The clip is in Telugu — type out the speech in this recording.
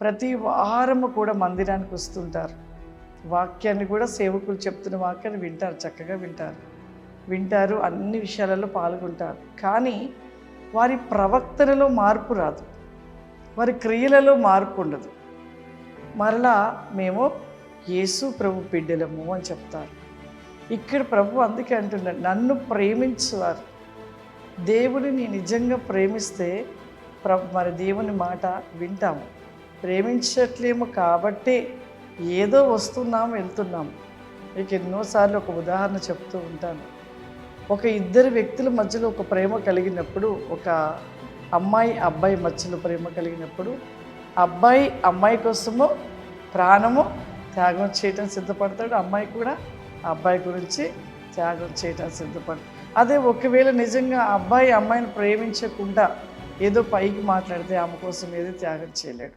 ప్రతి వారము కూడా మందిరానికి వస్తుంటారు. వాక్యాన్ని కూడా సేవకులు చెప్తున్న వాక్యాన్ని వింటారు, చక్కగా వింటారు, అన్ని విషయాలలో పాల్గొంటారు. కానీ వారి ప్రవర్తనలో మార్పు రాదు, వారి క్రియలలో మార్పు ఉండదు. మరలా మేము యేసు ప్రభు బిడ్డలము అని చెప్తారు. ఇక్కడ ప్రభు అందుకే అంటున్నాడు, నన్ను ప్రేమించువారు, దేవుడిని నిజంగా ప్రేమిస్తే మరి దేవుని మాట వింటాము. ప్రేమించట్లేము కాబట్టి ఏదో వస్తున్నాము వెళ్తున్నాము. మీకు ఎన్నోసార్లు ఒక ఉదాహరణ చెప్తూ ఉంటాను. ఒక ఇద్దరు వ్యక్తుల మధ్యలో ఒక ప్రేమ కలిగినప్పుడు, ఒక అమ్మాయి అబ్బాయి మధ్యలో ప్రేమ కలిగినప్పుడు, అమ్మాయి కోసము ప్రాణము త్యాగం చేయటం సిద్ధపడతాడు, అమ్మాయి కూడా అబ్బాయి గురించి త్యాగం చేయటం సిద్ధపడతాడు. అదే ఒకవేళ నిజంగా అమ్మాయిని ప్రేమించకుండా ఏదో పైకి మాట్లాడితే ఆమె కోసం ఏదో త్యాగం చేయలేడు.